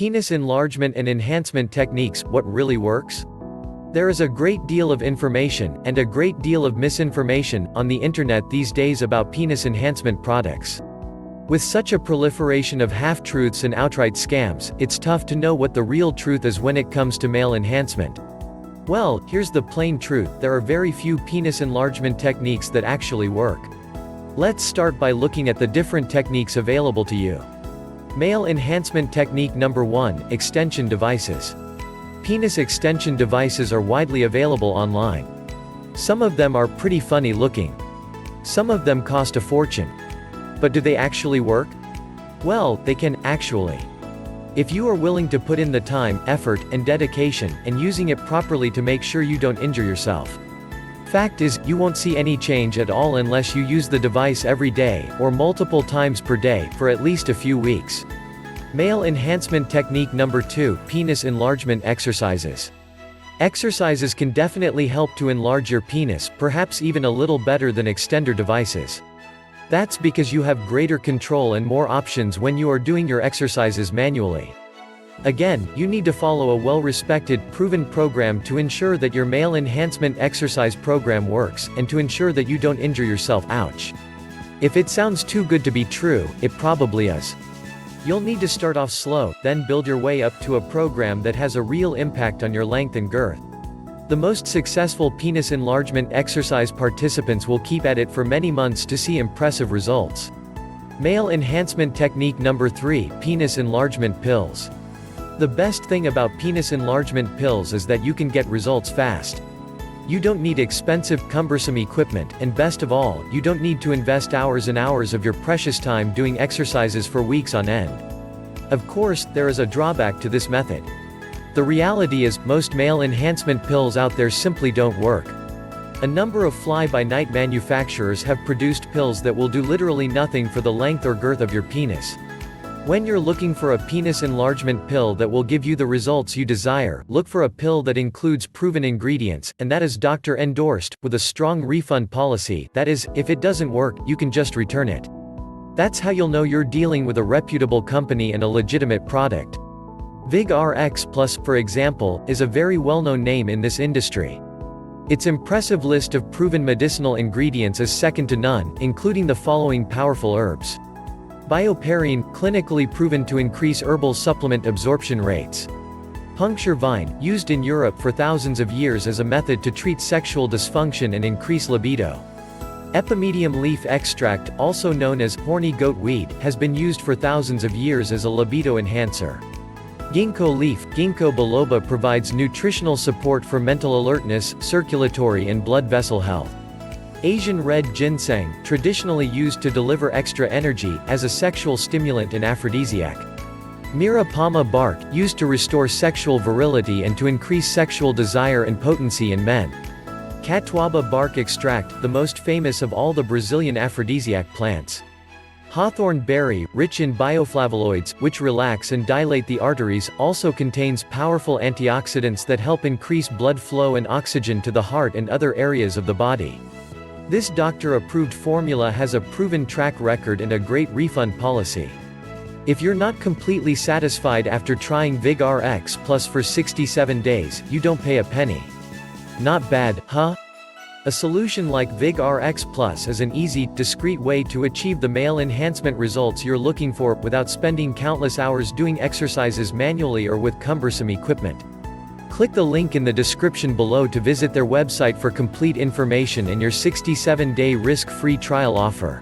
Penis enlargement and enhancement techniques, what really works? There is a great deal of information, and a great deal of misinformation, on the internet these days about penis enhancement products. With such a proliferation of half-truths and outright scams, it's tough to know what the real truth is when it comes to male enhancement. Well, here's the plain truth: there are very few penis enlargement techniques that actually work. Let's start by looking at the different techniques available to you. Male enhancement technique number 1, extension devices. Penis extension devices are widely available online. Some of them are pretty funny looking. Some of them cost a fortune. But do they actually work? Well, they can, actually. If you are willing to put in the time, effort, and dedication, and using it properly to make sure you don't injure yourself. Fact is, you won't see any change at all unless you use the device every day, or multiple times per day, for at least a few weeks. Male enhancement technique number 2, penis enlargement exercises. Exercises can definitely help to enlarge your penis, perhaps even a little better than extender devices. That's because you have greater control and more options when you are doing your exercises manually. Again, you need to follow a well-respected, proven program to ensure that your male enhancement exercise program works, and to ensure that you don't injure yourself. Ouch. If it sounds too good to be true, it probably is. You'll need to start off slow, then build your way up to a program that has a real impact on your length and girth. The most successful penis enlargement exercise participants will keep at it for many months to see impressive results. Male enhancement technique number 3, penis enlargement pills. The best thing about penis enlargement pills is that you can get results fast. You don't need expensive, cumbersome equipment, and best of all, you don't need to invest hours and hours of your precious time doing exercises for weeks on end. Of course, there is a drawback to this method. The reality is, most male enhancement pills out there simply don't work. A number of fly-by-night manufacturers have produced pills that will do literally nothing for the length or girth of your penis. When you're looking for a penis enlargement pill that will give you the results you desire, look for a pill that includes proven ingredients, and that is doctor-endorsed, with a strong refund policy. That is, if it doesn't work, you can just return it. That's how you'll know you're dealing with a reputable company and a legitimate product. Vig-Rx Plus, for example, is a very well-known name in this industry. Its impressive list of proven medicinal ingredients is second to none, including the following powerful herbs. Bioperine, clinically proven to increase herbal supplement absorption rates. Puncture vine, used in Europe for thousands of years as a method to treat sexual dysfunction and increase libido. Epimedium leaf extract, also known as horny goat weed, has been used for thousands of years as a libido enhancer. Ginkgo leaf, Ginkgo biloba, provides nutritional support for mental alertness, circulatory and blood vessel health. Asian red ginseng, traditionally used to deliver extra energy, as a sexual stimulant and aphrodisiac. Mirapama bark, used to restore sexual virility and to increase sexual desire and potency in men. Catuaba bark extract, the most famous of all the Brazilian aphrodisiac plants. Hawthorn berry, rich in bioflavonoids, which relax and dilate the arteries, also contains powerful antioxidants that help increase blood flow and oxygen to the heart and other areas of the body. This doctor-approved formula has a proven track record and a great refund policy. If you're not completely satisfied after trying Vig-Rx Plus for 67 days, you don't pay a penny. Not bad, huh? A solution like Vig-Rx Plus is an easy, discreet way to achieve the male enhancement results you're looking for, without spending countless hours doing exercises manually or with cumbersome equipment. Click the link in the description below to visit their website for complete information and your 67-day risk-free trial offer.